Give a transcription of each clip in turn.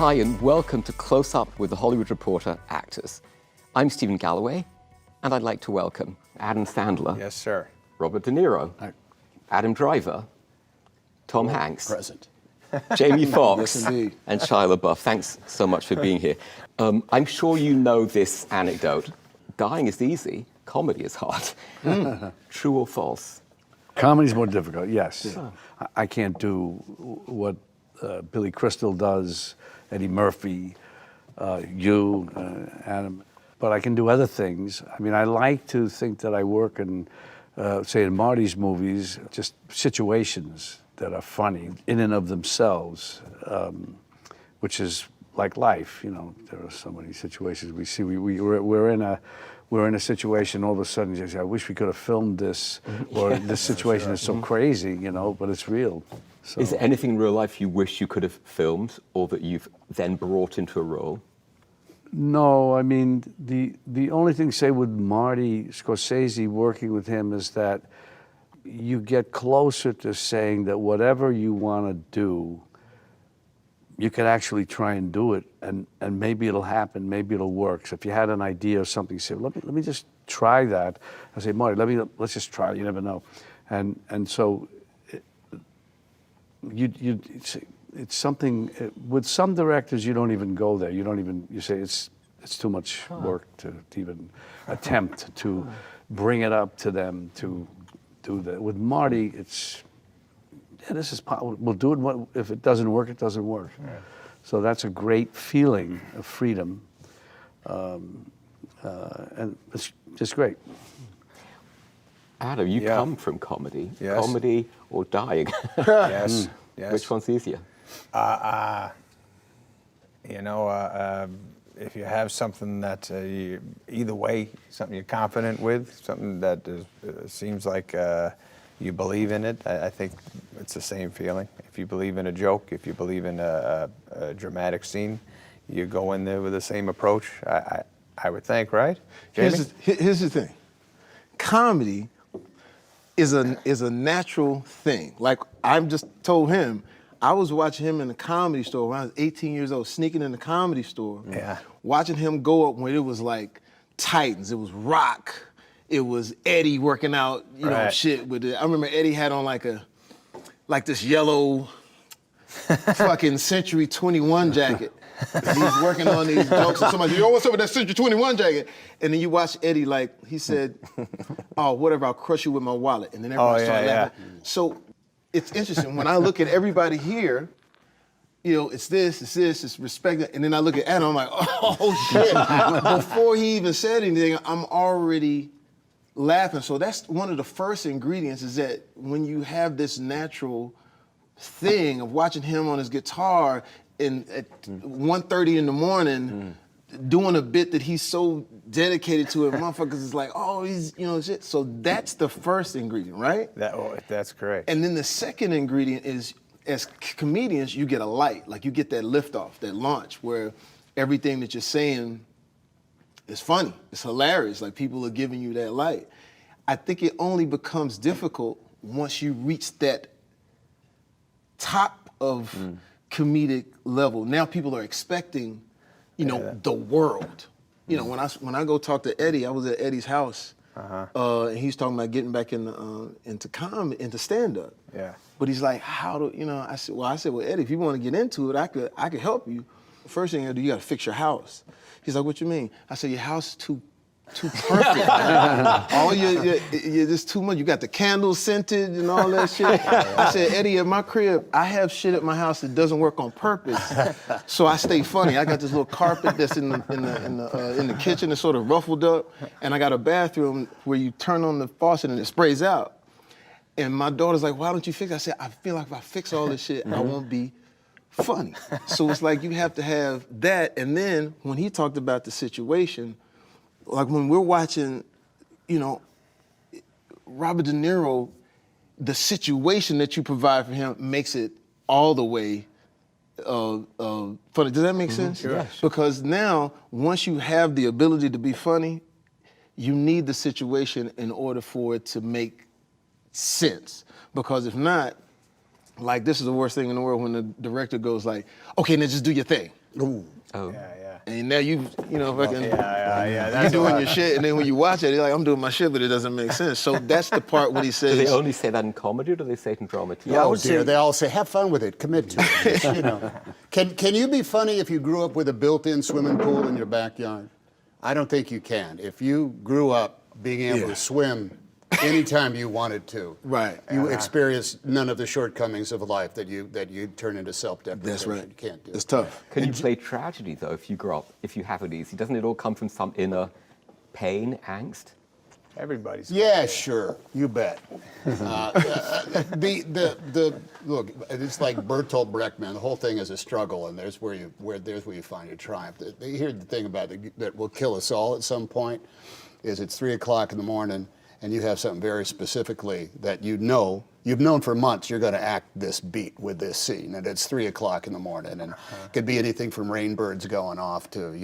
Hi, and welcome to Close Up with the Hollywood Reporter Actors. I'm Stephen Galloway, and I'd like to welcome Adam Sandler. Yes, sir. Robert De Niro. Adam Driver. Tom Hanks. Present. Jamie Foxx. Yes, indeed. And Shia LaBeouf. Thanks so much for being here. I'm sure you know this anecdote. Dying is easy, comedy is hard. True or false? Comedy's more difficult, yes. I can't do what Billy Crystal does, Eddie Murphy, you, Adam, but I can do other things. I mean, I like to think that I work in, say, in Marty's movies, just situations that are funny in and of themselves, which is like life, you know. There are so many situations we see. We're in a situation, all of a sudden you say, I wish we could have filmed this, or this situation is so crazy, you know, but it's real. So. Is there anything in real life you wish you could have filmed, or that you've then brought into a role? No, I mean, the only thing, say, with Marty Scorsese, working with him, is that you get closer to saying that whatever you want to do, you can actually try and do it, and maybe it'll happen, maybe it'll work. So if you had an idea or something, say, let me just try that. I say, Marty, let's just try it. You never know, and so it's something. With some directors, you don't even go there. You say it's too much work to even attempt to bring it up to them to do that. With Marty, it's. Yeah, this is possible. We'll do it. If it doesn't work, it doesn't work. Yeah. So that's a great feeling of freedom, and it's just great. Adam, you come from comedy. Yes. Comedy or dying? Yes. Yes. Which one's easier? If you have something that either way, something you're confident with, something that seems like you believe in it, I think it's the same feeling. If you believe in a joke, if you believe in a dramatic scene, you go in there with the same approach, I would think, right? Jamie? Here's the thing. Comedy is a natural thing. Like, I've just told him, I was watching him in the Comedy Store when I was 18 years old, sneaking in the Comedy Store, watching him go up when it was like Titans, it was Rock, it was Eddie working out, you know, shit with it. I remember Eddie had on like this yellow fucking Century 21 jacket. He's working on these jokes, and somebody said, yo, what's up with that Century 21 jacket? And then you watch Eddie, like, he said, oh, whatever, I'll crush you with my wallet. And then everybody started laughing. So it's interesting. When I look at everybody here, you know, it's respect. And then I look at Adam, I'm like, oh, shit. Before he even said anything, I'm already laughing. So that's one of the first ingredients, is that when you have this natural thing of watching him on his guitar at 1:30 in the morning, doing a bit that he's so dedicated to, and motherfuckers is like, oh, he's, you know, shit. So that's the first ingredient, right? That's correct. And then the second ingredient is, as comedians, you get a light, like you get that liftoff, that launch, where everything that you're saying is funny, it's hilarious, like people are giving you that light. I think it only becomes difficult once you reach that top of comedic level. Now people are expecting, you know, the world. You know, when I go talk to Eddie, I was at Eddie's house, and he's talking about getting back into stand-up. Yeah. But he's like, I said, well, Eddie, if you want to get into it, I could help you. First thing you gotta do, you gotta fix your house. He's like, what you mean? I said, your house is too perfect. All you're just too much. You got the candles scented and all that shit. I said, Eddie, at my crib, I have shit at my house that doesn't work on purpose, so I stay funny. I got this little carpet that's in the kitchen that's sort of ruffled up, and I got a bathroom where you turn on the faucet and it sprays out. And my daughter's like, why don't you fix it? I said, I feel like if I fix all this shit, I won't be funny. So it's like you have to have that. And then when he talked about the situation, like when we're watching, you know, Robert De Niro, the situation that you provide for him makes it all the way funny. Does that make sense? Yes. Because now, once you have the ability to be funny, you need the situation in order for it to make sense. Because if not, like, this is the worst thing in the world when the director goes like, okay, then just do your thing. Ooh. Oh. Yeah. And now you fucking Yeah. you That's doing a your shit, and then when you watch it, you're like, I'm doing my shit, but it doesn't make sense. So that's the part when he Do they says, only say that in comedy, or do they say it in drama too? Oh dear, they all say, have fun with it, commit to it. Can you be funny if you grew up with a built-in swimming pool in your backyard? I don't think you can. If you grew up being able to swim anytime you wanted to, Right. you experience none of the shortcomings of life that you turn into self-deprecation. that's right. You can't do It's it. tough. Can you play tragedy though if you grow up, if you have it easy? Doesn't it all come from some inner pain, angst? Everybody's. Yeah, sure, you bet. Look, it's like Bertolt Brecht, man. The whole thing is a struggle, and there's where you find your triumph. Here's the thing about it that will kill us all at some point, is it's 3 o'clock in the morning, and you have something very specifically that you've known for months you're going to act this beat with this scene, and it's 3 o'clock in the morning, and it could be anything from rainbirds going off to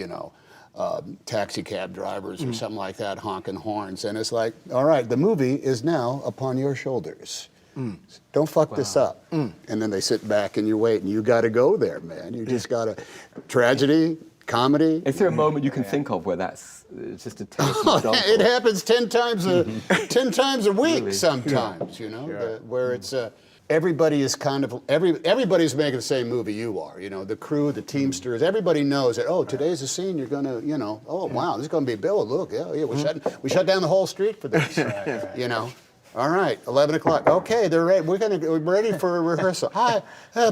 taxi cab drivers or something like that honking horns, and it's like, all right, the movie is now upon your shoulders. Don't fuck this up. And then they sit back and you wait, and you got to go there, man. You just got to tragedy, comedy. Is there a moment you can think of where that's just a terrible example? It happens 10 times a week Really? sometimes, where it's everybody is everybody's making the same movie you are. The crew, the Teamsters, everybody knows that. Oh, today's a scene. You're gonna, oh wow, this is gonna be Bill. Look, yeah, we shut down the whole street for this. All right, 11 o'clock. Okay, they're ready. We're ready for a rehearsal. Hi,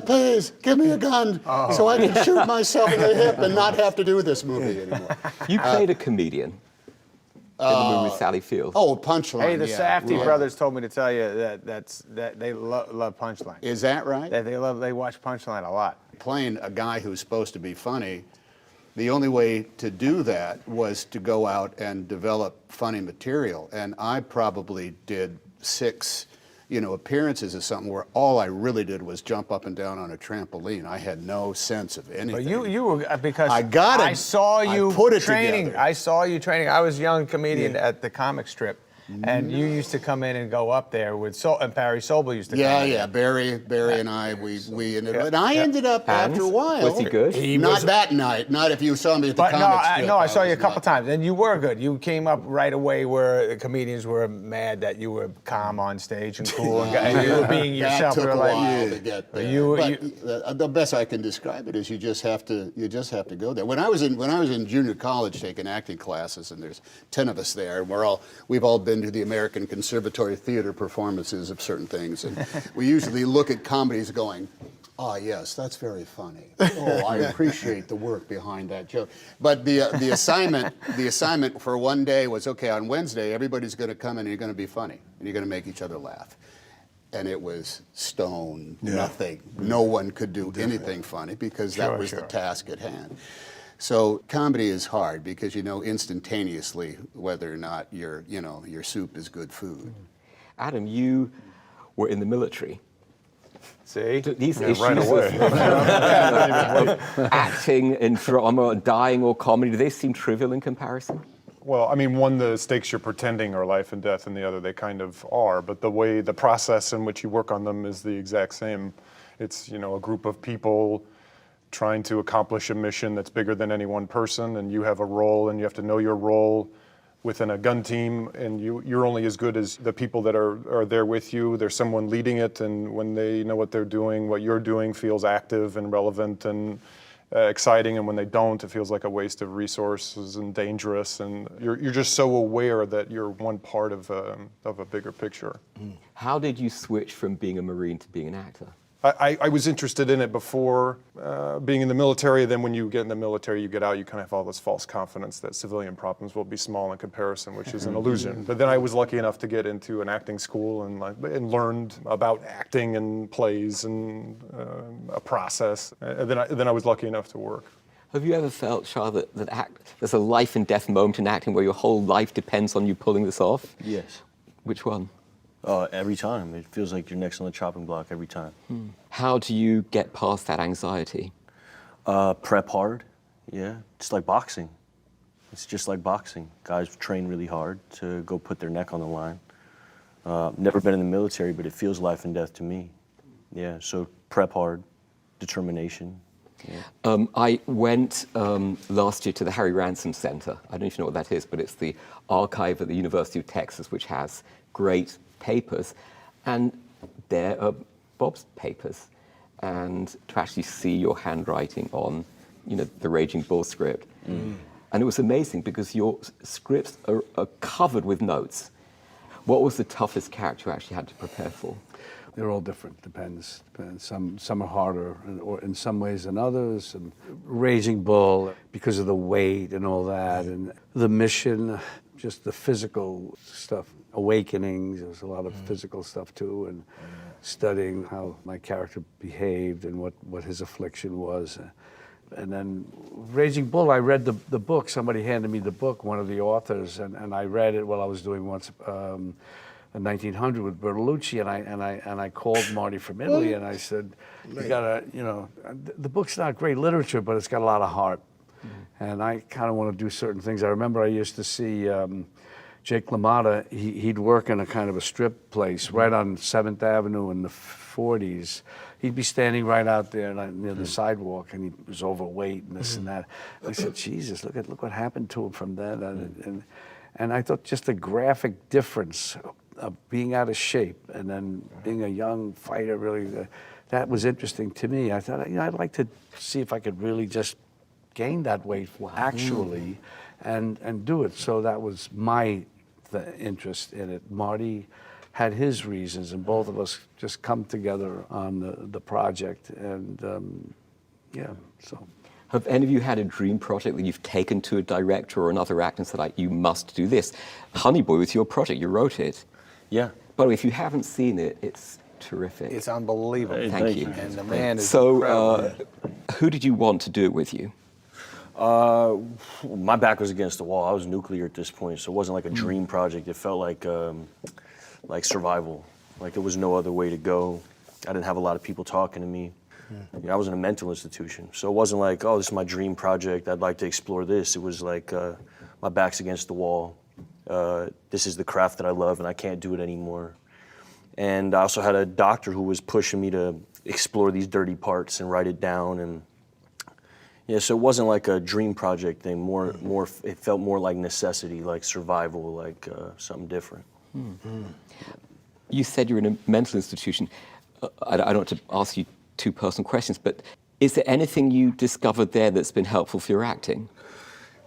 please give me a gun so I can shoot myself in the hip and not have to do this movie anymore. You played a comedian in the movie Sally Field. Oh, Punchline. Hey, the yeah. Safdie brothers told me to tell you that they love Punchline. Is that right? That they watch Punchline a lot. Playing a guy who's supposed to be funny, the only way to do that was to go out and develop funny material. And I probably did 6, appearances of something where all I really did was jump up and down on a trampoline. I had no sense of anything. But you were, because I saw you put it training. together. I saw you training. I was a young comedian at the comic strip. And you used to come in and go up there with and Barry Sobel used to come in. Yeah, Barry and I, we ended up, and I ended up And after a while. was he good? Not that night, not if you saw me at the But comic strip. I saw you a was couple not. times, and you were good. You came up right away where the comedians were mad that you were calm on stage and cool, and you were being yourself. That took They were a like, while to get there. But the best I can describe it is you just have to go there. When I was in junior college taking acting classes, and there's 10 of us there, and we've all been to the American Conservatory Theater performances of certain things, and we usually look at comedies going, oh yes, that's very funny. Oh, I appreciate the work behind that joke. But the assignment for one day was, okay, on Wednesday everybody's going to come in and you're going to be funny and you're going to make each other laugh. And it was nothing. No one could do anything funny because that was the task at hand. So comedy is hard because you know instantaneously whether or not your soup is good food. Adam, you were in the military. see? These issues right away. of acting in drama, dying or comedy, do they seem trivial in comparison? Well, I mean, one, the stakes you're pretending are life and death, and the other, they kind of are. But the process in which you work on them is the exact same. It's, a group of people trying to accomplish a mission that's bigger than any one person, and you have a role, and you have to know your role within a gun team, and you're only as good as the people that are there with you. There's someone leading it, and when they know what they're doing, what you're doing feels active and relevant and exciting, and when they don't, it feels like a waste of resources and dangerous, and you're just so aware that you're one part of a bigger picture. How did you switch from being a Marine to being an actor? I was interested in it before being in the military. Then when you get in the military, you get out, you kind of have all this false confidence that civilian problems will be small in comparison, which is an illusion. But then I was lucky enough to get into an acting school and learned about acting and plays and a process. And then I was lucky enough to work. Have you ever felt, Shah, that there's a life and death moment in acting where your whole life depends on you pulling this off? Yes. Which one? Every time. It feels like you're next on the chopping block every time. How do you get past that anxiety? Prep hard, yeah. It's like boxing. It's just like boxing. Guys train really hard to go put their neck on the line. Never been in the military, but it feels life and death to me. Yeah, so prep hard, determination. I went last year to the Harry Ransom Center. I don't know if you know what that is, but it's the archive at the University of Texas, which has great papers. And there are Bob's papers. And to actually see your handwriting on, the Raging Bull script. And it was amazing because your scripts are covered with notes. What was the toughest character you actually had to prepare for? They're all different. Depends. Some are harder, or in some ways than others. And Raging Bull, because of the weight and all that, and the mission, just the physical stuff. Awakenings. There was a lot of physical stuff too, and studying how my character behaved and what his affliction was. And then Raging Bull, I read the book. Somebody handed me the book, one of the authors, and I read it while I was doing once. 1900 with Bertolucci, and I called Marty from Italy, and I said, "You gotta, the book's not great literature, but it's got a lot of heart, and I kind of want to do certain things." I remember I used to see Jake LaMotta. He'd work in a kind of a strip place right on 7th Avenue in the 40s. He'd be standing right out there near the sidewalk, and he was overweight and this and that. I said, "Jesus, look what happened to him from then." And I thought just the graphic difference of being out of shape and then being a young fighter, really, that was interesting to me. I thought, I'd like to see if I could really just gain that weight actually and do it. So that was the interest in it. Marty had his reasons, and both of us just come together on the project. And so. Have any of you had a dream project that you've taken to a director or another actor and said, you must do this? Honey Boy was your project, you wrote it. Yeah. By the way, if you haven't seen it, it's terrific. It's unbelievable. Hey, Thank you. And the man is So, who did you want to do it with you? My back was against the wall. I was nuclear at this point, so it wasn't like a dream project. It felt like survival. Like there was no other way to go. I didn't have a lot of people talking to me. I was in a mental institution, so it wasn't like, oh, this is my dream project, I'd like to explore this. It was like, my back's against the wall. This is the craft that I love, and I can't do it anymore. And I also had a doctor who was pushing me to explore these dirty parts and write it down. And so it wasn't like a dream project thing. More, it felt more like necessity, like survival, like something different. You said you're in a mental institution. I don't want to ask you two personal questions, but is there anything you discovered there that's been helpful for your acting?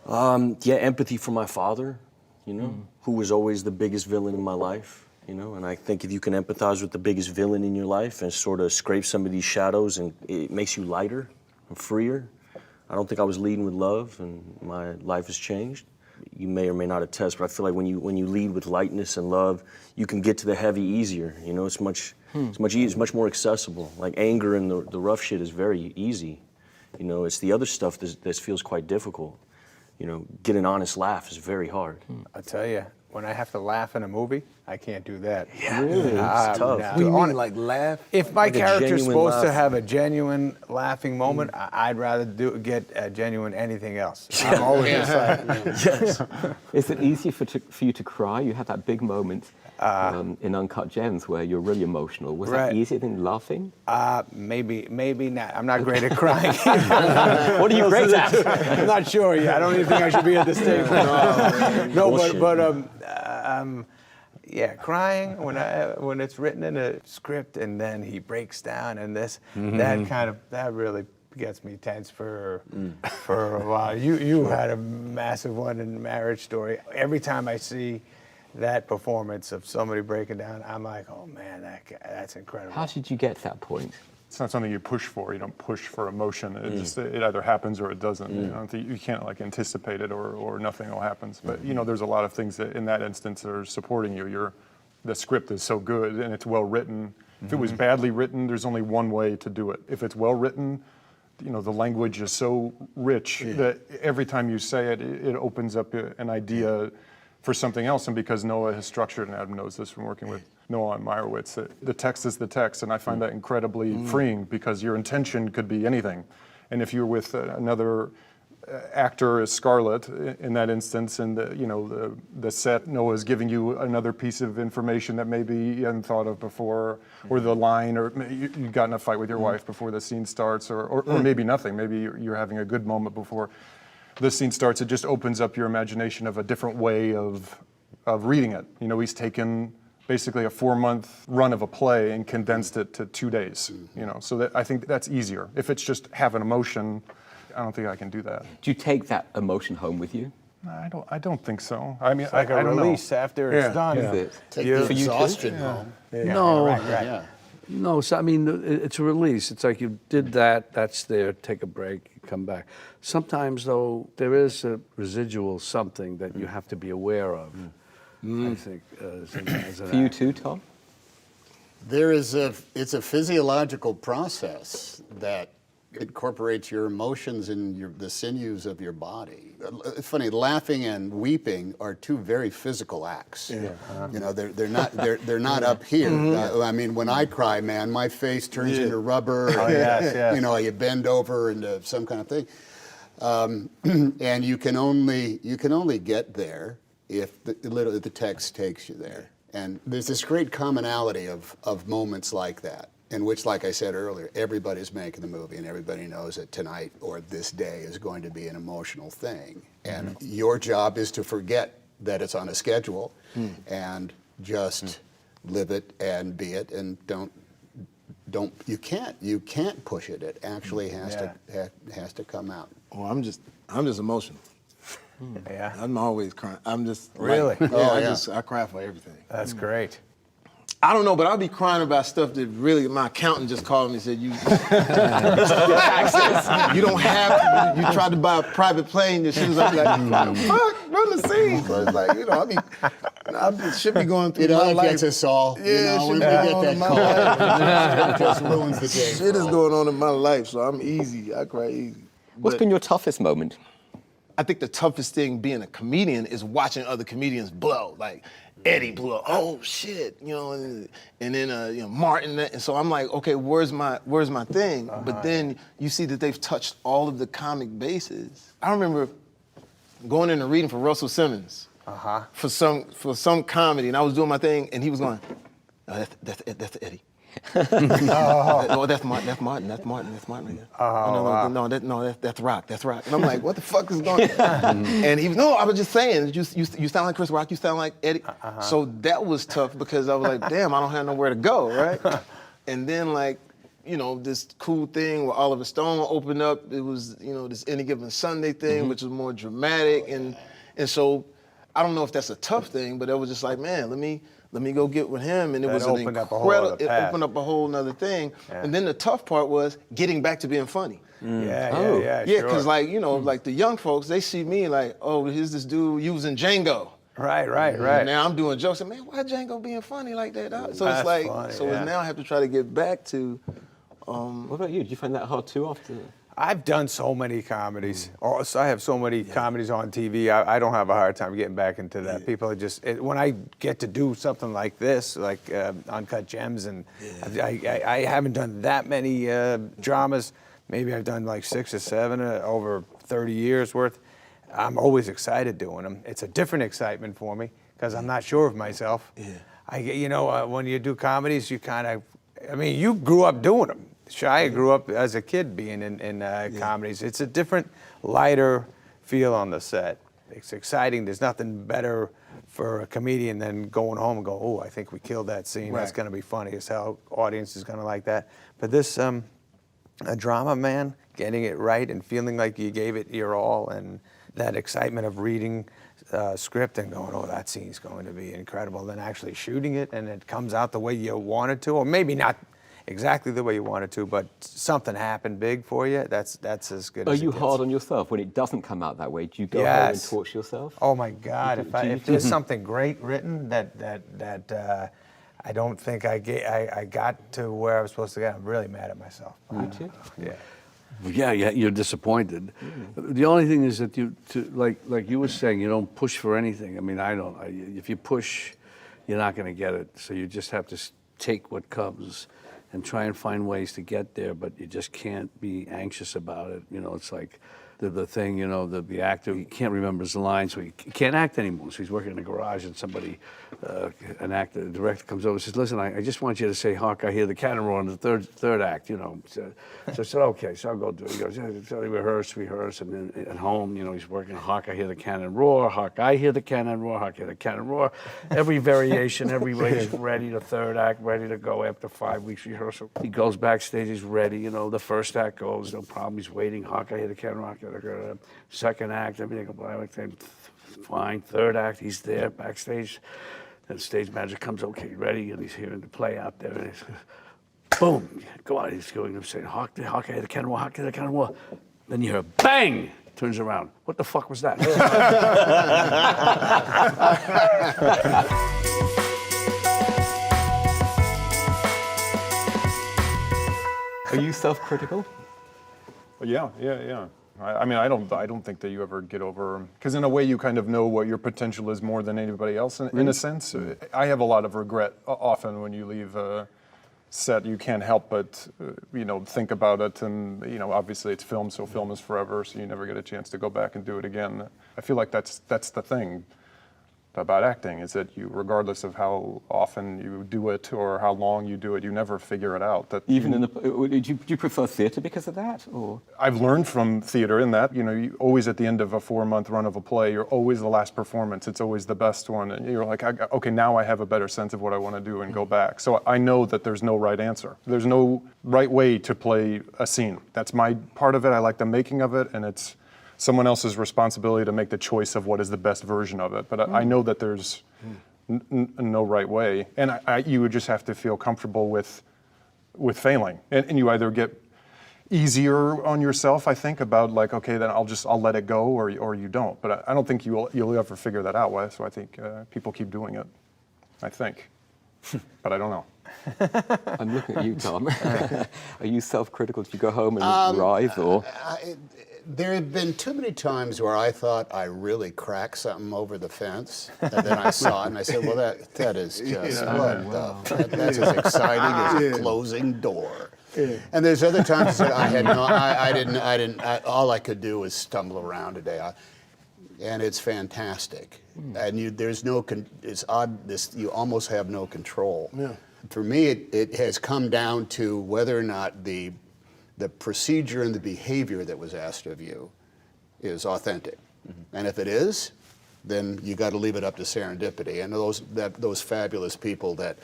Empathy for my father, who was always the biggest villain in my life, and I think if you can empathize with the biggest villain in your life and sort of scrape some of these shadows, and it makes you lighter and freer. I don't think I was leading with love, and my life has changed. You may or may not attest, but I feel like when you lead with lightness and love, you can get to the heavy easier. It's much easier, it's much more accessible. Like anger and the rough shit is very easy. It's the other stuff that feels quite difficult. Get an honest laugh is very hard. I tell you, when I have to laugh in a movie, I can't do that. Yeah, really? It's tough. No. What do you mean, like laugh? If my Like a character's genuine supposed to laugh. have a genuine laughing moment, I'd rather get a genuine anything else. I'm always just like, Yes. Is it easier for you to cry? You had that big moment in Uncut Gems where you're really emotional. Was that Right. easier than laughing? maybe not. I'm not great at crying. What are you great at? I'm not sure yet. I don't even think I should be at this stage. No, Bullshit. Yeah, crying when it's written in a script and then he breaks down and that really gets me tense for a while. You had a massive one in Marriage Story. Every time I see that performance of somebody breaking down, I'm like, oh man, that's incredible. How did you get to that point? It's not something you push for. You don't push for emotion. It either happens or it doesn't. You can't like anticipate it or nothing will happen. But there's a lot of things that in that instance are supporting you. The script is so good and it's well written. If it was badly written, there's only one way to do it. If it's well written, the language is so rich that every time you say it, it opens up an idea for something else. And because Noah has structured, and Adam knows this from working with Noah and Meyerowitz, that the text is the text, and I find that incredibly freeing because your intention could be anything. And if you're with another actor is Scarlett in that instance, and the set Noah's giving you another piece of information that maybe you hadn't thought of before, or the line, or you got in a fight with your wife before the scene starts, or maybe nothing. Maybe you're having a good moment before the scene starts. It just opens up your imagination of a different way of reading it. He's taken basically a 4-month run of a play and condensed it to 2 days. So that I think that's easier. If it's just have an emotion, I don't think I can do that. Do you take that emotion home with you? I don't think so. I mean, It's like I a don't release after it's done. Is it? Take You- the For you too? exhaustion home. No, right. Yeah. no. So I mean, it's a release. It's like you did that. That's there. Take a break. You come back. Sometimes, though, there is a residual something that you have to be aware of. I think as an For you actor. too, Tom? It's a physiological process that incorporates your emotions in the sinews of your body. It's funny, laughing and weeping are two very physical acts. They're not up here. I mean, when I cry, man, my face turns into rubber. yes. You bend over into some kind of thing. And you can only get there if the text takes you there. And there's this great commonality of moments like that, in which, like I said earlier, everybody's making the movie and everybody knows that tonight or this day is going to be an emotional thing. And your job is to forget that it's on a schedule and just live it and be it, and you can't push it. It actually has to come out. Oh, I'm just emotional. Yeah. I'm always crying. I'm just Really? I cry for everything. That's great. I don't know, but I'll be crying about stuff that really my accountant just called me and said, you don't have, you tried to buy a private plane, as soon as I'm like, fuck, run the scene. So it's like, I should be going through my It life. gets us all. Yeah, when we shit get going on that in my call, life. it just ruins the day. Shit is going on in my life, so I'm easy. I cry easy. What's But been your toughest moment? I think the toughest thing being a comedian is watching other comedians blow. Like Eddie blew up. Oh shit, and then Martin. And so I'm like, okay, where's my thing? But then you see that they've touched all of the comic bases. I remember going in and reading for Russell Simmons for some comedy, and I was doing my thing, and he was going, oh, that's Eddie. Oh, that's Martin. That's Martin right there. No, that's Rock. That's Rock. And I'm like, what the fuck is going on? And he was, no, I was just saying, you sound like Chris Rock. You sound like Eddie. So that was tough because I was like, damn, I don't have nowhere to go, right? And then this cool thing where Oliver Stone opened up. It was this Any Given Sunday thing, which was more dramatic, and so I don't know if that's a tough thing, but it was just like, man, let me go get with him, and it was opened up a whole other it path. opened up a whole nother thing. And then the tough part was getting back to being funny. Yeah, Yeah, sure. because like the young folks, they see me like, oh, here's this dude using Django. Right. And now I'm doing jokes, and man, why Django being funny like that? So That's it's like, funny, now I have to try to get back to. What about you? Did you find that hard too after? I've done so many comedies. I have so many comedies on TV. I don't have a hard time getting back into that. People are just, when I get to do something like this, like Uncut Gems, and I haven't done that many dramas. Maybe I've done like 6 or 7 over 30 years worth. I'm always excited doing them. It's a different excitement for me because I'm not sure of myself. Yeah. When you do comedies, you you grew up doing them. Shia grew up as a kid being in comedies. It's a different, lighter feel on the set. It's exciting. There's nothing better for a comedian than going home and go, oh, I think we killed that scene. That's going to be funny as hell. Audience is going to like that. But this, a drama, man, getting it right and feeling like you gave it your all, and that excitement of reading script and going, oh, that scene's going to be incredible. Then actually shooting it and it comes out the way you wanted to, or maybe not exactly the way you wanted to, but something happened big for you. That's as good Are as it you gets. hard on yourself when it doesn't come out that way? Do you go home and torture yourself? Oh my God! Do If there's something great written that I don't think I got to where I was supposed to get, I'm really mad at myself. You too? Yeah. Yeah, you're disappointed. The only thing is that like you were saying, you don't push for anything. I mean, I don't. If you push, you're not going to get it. So you just have to take what comes and try and find ways to get there, but you just can't be anxious about it. It's like the thing, you know, the actor, he can't remember his lines, so he can't act anymore. So he's working in the garage, and somebody, an actor, the director comes over and says, listen, I just want you to say, Hawk, I hear the cannon roar in the third act, you know. So I said, okay, so I'll go do it. He goes, yeah, so he rehearse, and then at home, you know, he's working, Hawk, I hear the cannon roar, Hawk, I hear the cannon roar, Hawk, I hear the cannon roar. Every variation, every way he's ready, the third act, ready to go after 5 weeks rehearsal. He goes backstage, he's ready, you know, the first act goes, no problem, he's waiting, Hawk, I hear the cannon roar, second act, everything, fine, third act, he's there backstage. And the stage manager comes, okay, ready, and he's hearing the play out there, and he's, boom, go on, he's going, I'm saying, Hawk, I had the cannon roar, Hawk, I had the cannon roar. Then you hear, bang, turns around. What the fuck was that? Are you self-critical? Yeah. I mean, I don't think that you ever get over, because in a way you kind of know what your potential is more than anybody else in a sense. I have a lot of regret often when you leave a set. You can't help but, you know, think about it, and, you know, obviously it's film, so film is forever, so you never get a chance to go back and do it again. I feel like that's the thing about acting, is that you, regardless of how often you do it or how long you do it, you never figure it out. That Even in the, do you prefer theatre because of that, or? I've learned from theater in that, you know, you always at the end of a 4-month run of a play, you're always the last performance. It's always the best one. And you're like, okay, now I have a better sense of what I want to do and go back. So I know that there's no right answer. There's no right way to play a scene. That's my part of it. I like the making of it, and it's someone else's responsibility to make the choice of what is the best version of it. But I know that there's no right way. And you would just have to feel comfortable with failing. And you either get easier on yourself, I think, about like, okay, then I'll let it go, or you don't. But I don't think you'll ever figure that out. So I think people keep doing it, I think. But I don't know. I'm looking at you, Tom. Are you self-critical? Do you go home and writhe, or? There have been too many times where I thought I really cracked something over the fence, and then I saw it and I said, "Well, that is just that's as exciting as a closing door." Yeah. And there's other times that I didn't. All I could do was stumble around today, and it's fantastic. And there's no. It's odd. You almost have no control. Yeah. For me, it has come down to whether or not the procedure and the behavior that was asked of you is authentic. And if it is, then you got to leave it up to serendipity. And those fabulous people that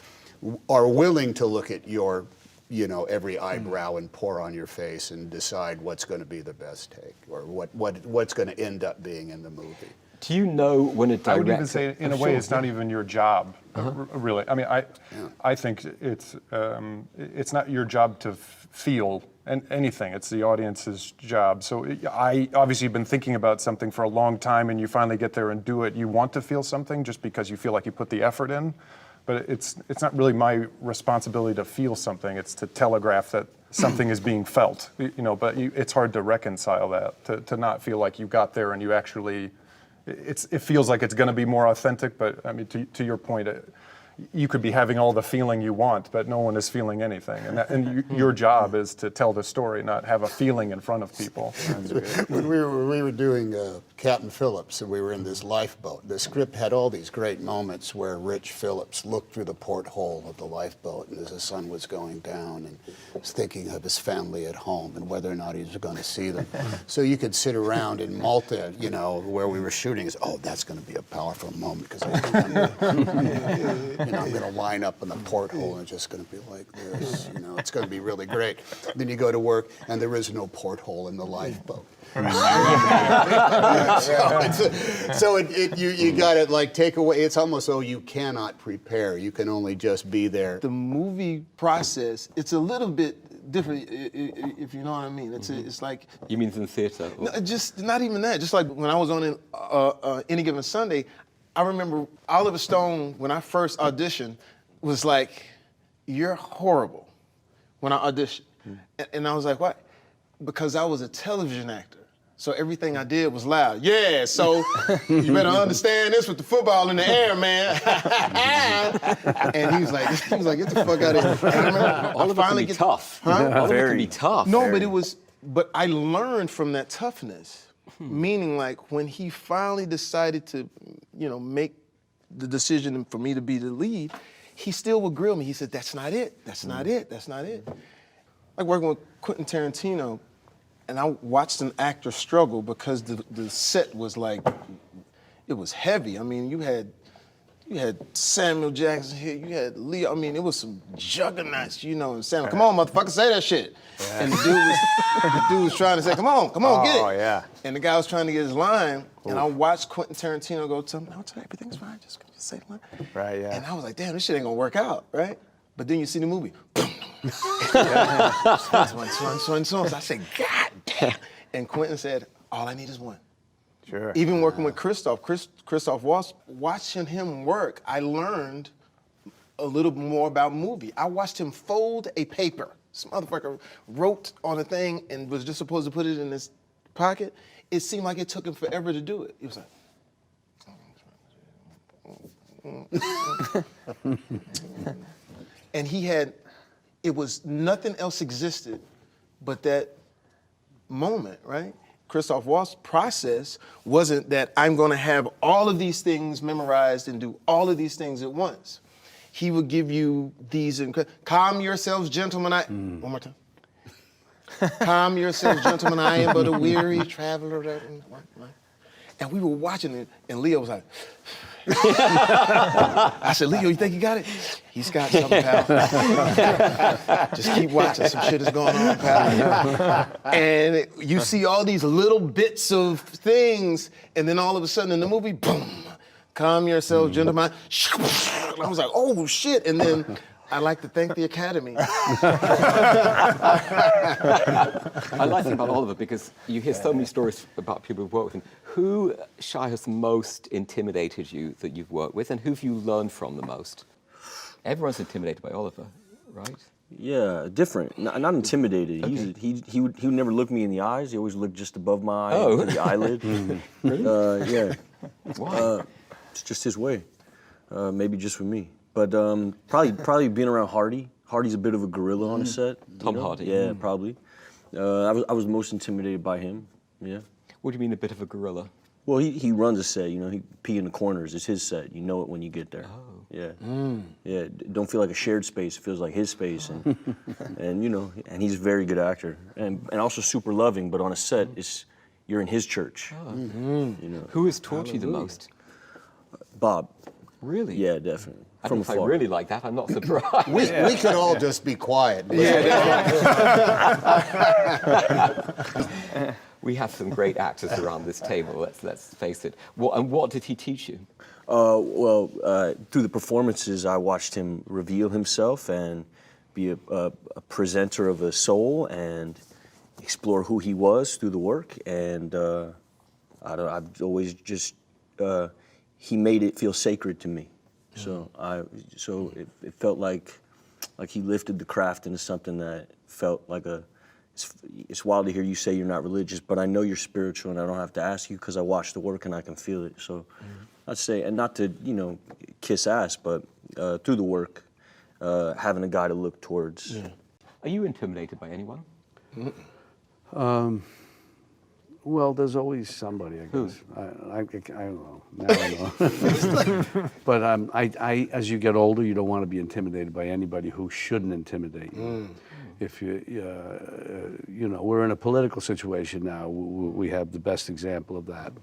are willing to look at your, you know, every eyebrow and pore on your face and decide what's going to be the best take, or what's going to end up being in the movie. Do you know when a director... I would even say, in a way, it's not even your job, really. I mean, I think it's not your job to feel anything. It's the audience's job. So I obviously have been thinking about something for a long time, and you finally get there and do it. You want to feel something just because you feel like you put the effort in, but it's not really my responsibility to feel something. It's to telegraph that something is being felt, you know. But it's hard to reconcile that, to not feel like you got there and you actually. It feels like it's going to be more authentic, but I mean, to your point, you could be having all the feeling you want, but no one is feeling anything. And your job is to tell the story, not have a feeling in front of people. When we were doing Captain Phillips, and we were in this lifeboat, the script had all these great moments where Rich Phillips looked through the porthole of the lifeboat, and as the sun was going down, and was thinking of his family at home and whether or not he was going to see them. So you could sit around in Malta, you know, where we were shooting, and say, oh, that's going to be a powerful moment, because I'm going to line up in the porthole and it's just going to be like this. You know, it's going to be really great. Then you go to work and there is no porthole in the lifeboat. So you got to like take away. It's almost though you cannot prepare. You can only just be there. The movie process, it's a little bit different, if you know what I mean. It's like. You mean in theatre? No, just not even that. Just like when I was on Any Given Sunday, I remember Oliver Stone, when I first auditioned, was like, "You're horrible," when I auditioned. And I was like, "What?" Because I was a television actor. So everything I did was loud. Yeah, so you better understand this with the football in the air, man. And he was like, "Get the fuck out of here." And I remember Oliver can be tough. Huh? Oliver can be tough. No, but but I learned from that toughness. Meaning, like, when he finally decided to, make the decision for me to be the lead, he still would grill me. He said, that's not it, that's not it, that's not it. Like working with Quentin Tarantino, and I watched an actor struggle because the set was like, it was heavy. I mean, you had Samuel Jackson here, you had Leo. I mean, it was some juggernauts, and Samuel, come on, motherfucker, say that shit. Yeah. And the dude was trying to say, come on, get it. Oh, yeah. And the guy was trying to get his line, and I watched Quentin Tarantino go, tell him, everything's fine, just say the line. Right, yeah. And I was like, damn, this shit ain't gonna work out, right? But then you see the movie. So I said, God damn. And Quentin said, all I need is one. Sure. Even working with Christoph Waltz, watching him work, I learned a little more about movie. I watched him fold a paper. This motherfucker wrote on a thing and was just supposed to put it in his pocket. It seemed like it took him forever to do it. He was like, and it was nothing else existed but that moment, right? Christoph Waltz's process wasn't that I'm going to have all of these things memorized and do all of these things at once. He would give you these, calm yourselves, gentlemen. One more time. Calm yourselves, gentlemen. I am but a weary traveler. And we were watching it, and Leo was like, I said, Leo, you think he got it? He's got something, pal. Just keep watching. Some shit is going on, pal. And you see all these little bits of things, and then all of a sudden in the movie, boom, calm yourselves, gentlemen. I was like, oh, shit. And then I'd like to thank the Academy. I like it about Oliver because you hear so many stories about people who've worked with him. Who, Shai, has most intimidated you that you've worked with, and who have you learned from the most? Everyone's intimidated by Oliver, right? Yeah, different. Not intimidated. Okay. He would never look me in the eyes. He always looked just above my eye, Oh. the eyelid. Really? Yeah. Why? It's just his way. Maybe just with me. But probably being around Hardy. Hardy's a bit of a gorilla on the set. Tom Hardy. Yeah, probably. I was most intimidated by him. Yeah. What do you mean a bit of a gorilla? Well, he runs a set. He pee in the corners. It's his set. You know it when you get there. Oh. Yeah. Yeah. Don't feel like a shared space. It feels like his space, and and he's a very good actor, and also super loving. But on a set, you're in his church. Oh. Who has taught you the most? Bob. Really? Yeah, definitely. I From think I afar. really like that. I'm not surprised. We could all just be quiet. We have some great actors around this table. Let's face it. What did he teach you? Through the performances, I watched him reveal himself and be a presenter of a soul and explore who he was through the work. And I've always just he made it feel sacred to me. So it felt like he lifted the craft into something that felt like it's wild to hear you say you're not religious, but I know you're spiritual and I don't have to ask you because I watch the work and I can feel it. So I'd say, and not to, kiss ass, but through the work, having a guy to look towards. Yeah. Are you intimidated by anyone? Well, there's always somebody, I guess. I don't know. Now I know. But I, as you get older, you don't want to be intimidated by anybody who shouldn't intimidate you. If we're in a political situation now. We have the best example of that,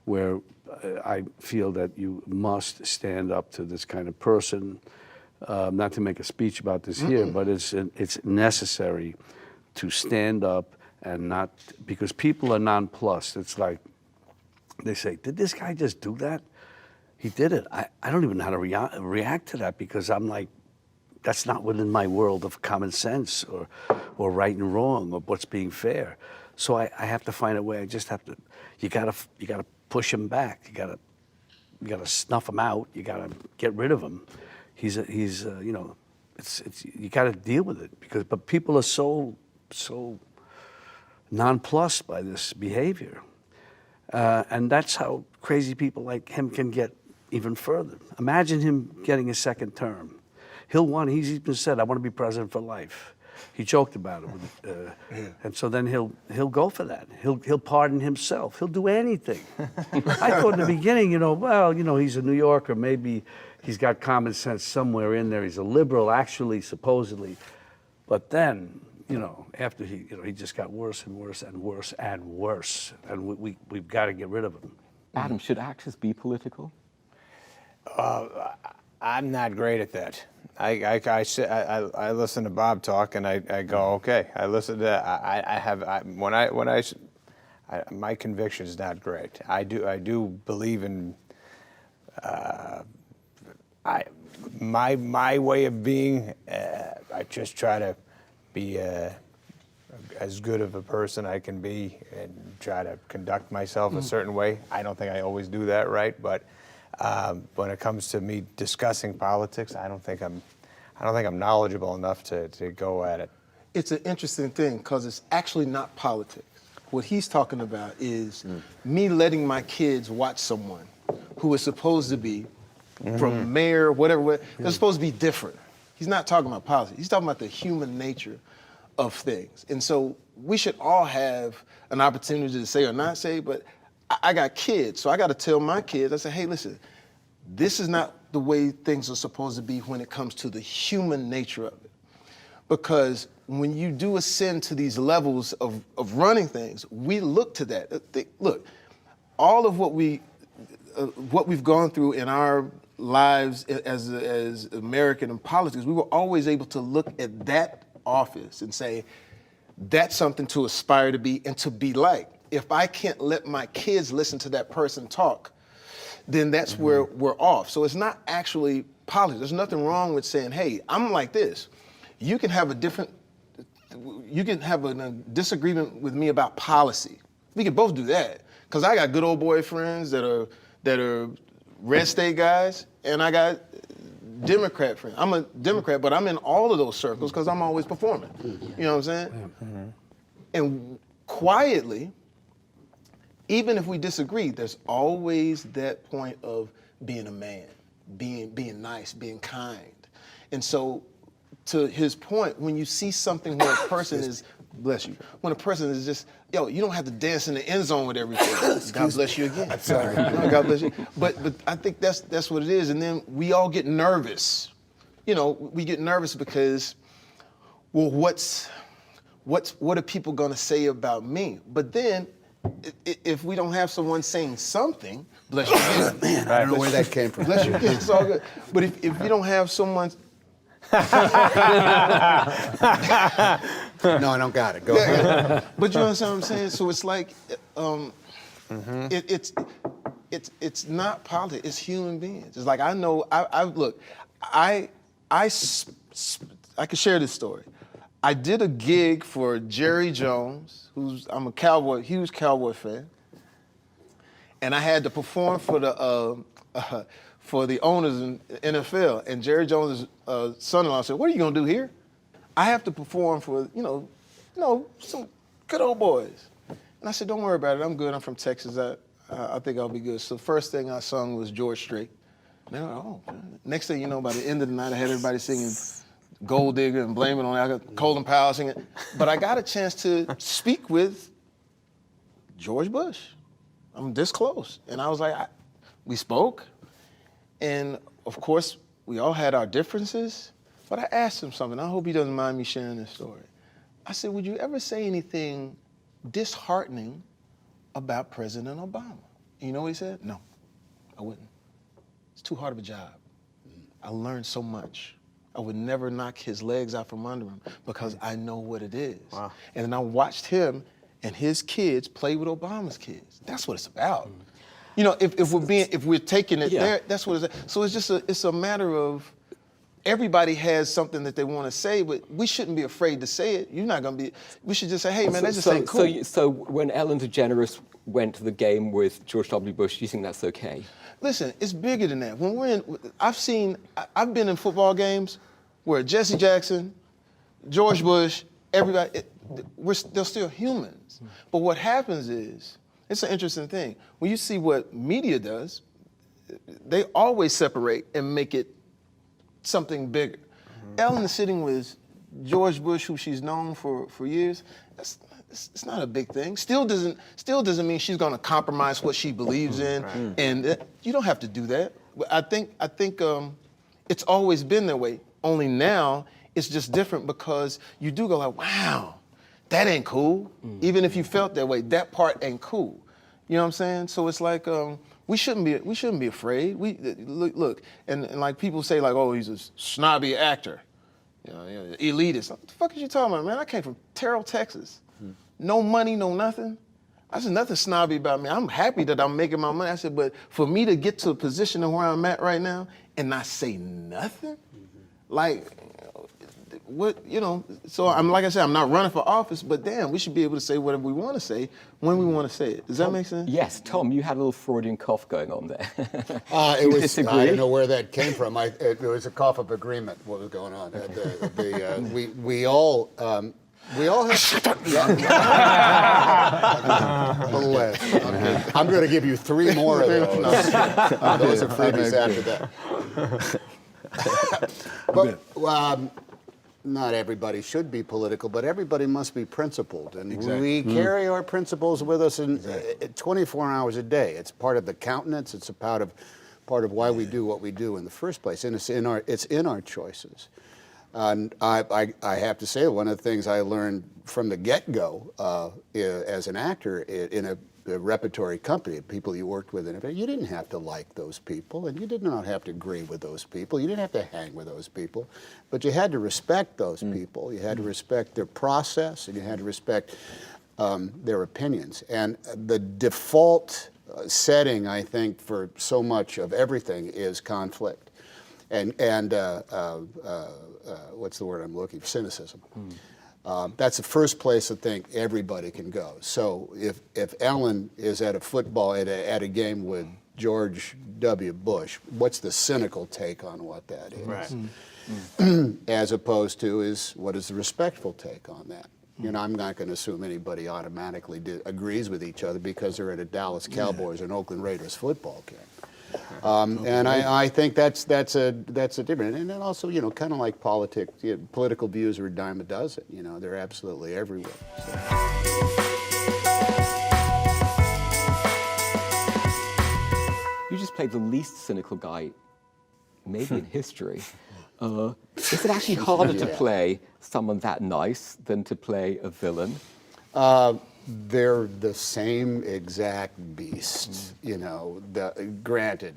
where I feel that you must stand up to this kind of person. Not to make a speech about this here, but it's necessary to stand up. And not, because people are nonplussed. It's like, they say, did this guy just do that? He did it. I don't even know how to react to that because I'm like, that's not within my world of common sense or right and wrong or what's being fair. So I have to find a way. I just have to, you gotta push him back. You gotta snuff him out. You gotta get rid of him. He's you gotta deal with it but people are so nonplussed by this behavior. And that's how crazy people like him can get even further. Imagine him getting a second term. He's even said, I want to be president for life. He joked about it, and so then he'll go for that. He'll pardon himself. He'll do anything. I thought in the beginning, he's a New Yorker. Maybe he's got common sense somewhere in there. He's a liberal, actually, supposedly, but then. After he just got worse and worse and worse and worse, and we've got to get rid of him. Adam, should actors be political? I'm not great at that. I listen to Bob talk and I go, okay. I listen to my conviction is not great. I do believe in my way of being. I just try to be as good of a person I can be and try to conduct myself a certain way. I don't think I always do that right, but when it comes to me discussing politics, I don't think I'm knowledgeable enough to go at it. It's an interesting thing because it's actually not politics. What he's talking about is me letting my kids watch someone who is supposed to be from mayor, whatever, they're supposed to be different. He's not talking about politics. He's talking about the human nature of things. And so we should all have an opportunity to say or not say, but I got kids, so I got to tell my kids, I say, hey, listen, this is not the way things are supposed to be when it comes to the human nature of it. Because when you do ascend to these levels of running things, we look to that. Look, all of what we've gone through in our lives as American in politics, we were always able to look at that office and say, that's something to aspire to be and to be like. If I can't let my kids listen to that person talk, then that's where we're off. So it's not actually politics. There's nothing wrong with saying, hey, I'm like this. You can have a disagreement with me about policy. We can both do that. Because I got good old boy friends that are red state guys, and I got Democrat friends. I'm a Democrat, but I'm in all of those circles because I'm always performing. You know what I'm saying? And quietly, even if we disagree, there's always that point of being a man, being nice, being kind. And so, to his point, when you see something where a person is, bless you, when a person is just, you don't have to dance in the end zone with everything. God bless you again. Sorry. God bless you. But I think that's what it is. And then we all get nervous. We get nervous because, well, what are people gonna say about me? But then, if we don't have someone saying something, bless you again. Man, I don't know where that came from. Bless you again, it's all good. But if you don't have someone... No, I don't got it. Go ahead. But you understand what I'm saying? So it's like, it's not politics. It's human beings. It's like I know. I can share this story. I did a gig for Jerry Jones, I'm a huge Cowboy fan, and I had to perform for the owners in NFL. And Jerry Jones' son-in-law said, "What are you gonna do here?" I have to perform for some good old boys. And I said, "Don't worry about it. I'm good. I'm from Texas. I think I'll be good." So the first thing I sung was George Strait. And they were like, "Oh." Next thing you know, by the end of the night, I had everybody singing Gold Digger and Blame It On It. I got Colin Powell singing. But I got a chance to speak with George Bush. I'm this close. And I was like, we spoke. And of course, we all had our differences. But I asked him something. I hope he doesn't mind me sharing this story. I said, would you ever say anything disheartening about President Obama? And you know what he said? No, I wouldn't. It's too hard of a job. I learned so much. I would never knock his legs out from under him because I know what it is. Wow. And then I watched him and his kids play with Obama's kids. That's what it's about. If we're taking it there, that's what it's. So it's a matter of everybody has something that they want to say, but we shouldn't be afraid to say it. You're not gonna be. We should just say, hey man, that just ain't cool. So when Ellen DeGeneres went to the game with George W. Bush, do you think that's okay? Listen, it's bigger than that. When I've been in football games where Jesse Jackson, George Bush, everybody, they're still humans. But what happens is, it's an interesting thing. When you see what media does, they always separate and make it something bigger. Ellen is sitting with George Bush, who she's known for years, it's not a big thing. Still doesn't mean she's going to compromise what she believes in, and you don't have to do that. I think it's always been that way. Only now it's just different because you do go like, wow, that ain't cool. Even if you felt that way, that part ain't cool. You know what I'm saying? So it's like we shouldn't be afraid. We look, and like people say like, oh, he's a snobby actor, you know, elitist. What the fuck is you talking about, man? I came from Terrell, Texas. No money, no nothing. I said, nothing snobby about me. I'm happy that I'm making my money. I said, but for me to get to a position of where I'm at right now and not say nothing, like, what, you know, so like I said, I'm not running for office, but damn, we should be able to say whatever we want to say when we want to say it. Does that make sense? Yes, Tom, you had a little Freudian cough going on there. It was. Disagree? I don't know where that came from. It was a cough of agreement. What was going on? We all have. Shut up. A little less. Okay. I'm going to give you 3 more of those. Those are freebies after that. But not everybody should be political, but everybody must be principled, and we carry our principles with us 24 hours a day. It's part of the countenance. It's a part of why we do what we do in the first place, and it's in our choices. And I have to say, one of the things I learned from the get-go as an actor in a repertory company, people you worked with, you didn't have to like those people, and you did not have to agree with those people. You didn't have to hang with those people, but you had to respect those people. You had to respect their process, and you had to respect their opinions. And the default setting, I think, for so much of everything is conflict. And what's the word I'm looking for? Cynicism. That's the first place I think everybody can go. So if Ellen is at a football at a game with George W. Bush, what's the cynical take on what that is? Right. As opposed to what is the respectful take on that? You know, I'm not going to assume anybody automatically agrees with each other because they're at a Dallas Cowboys or an Oakland Raiders football game. And I think that's a different, and then also, you know, kind of like politics, political views are a dime a dozen. You know, they're absolutely everywhere. So. You just played the least cynical guy, maybe in history. Is it actually harder to play someone that nice than to play a villain? They're the same exact beast, you know. Granted,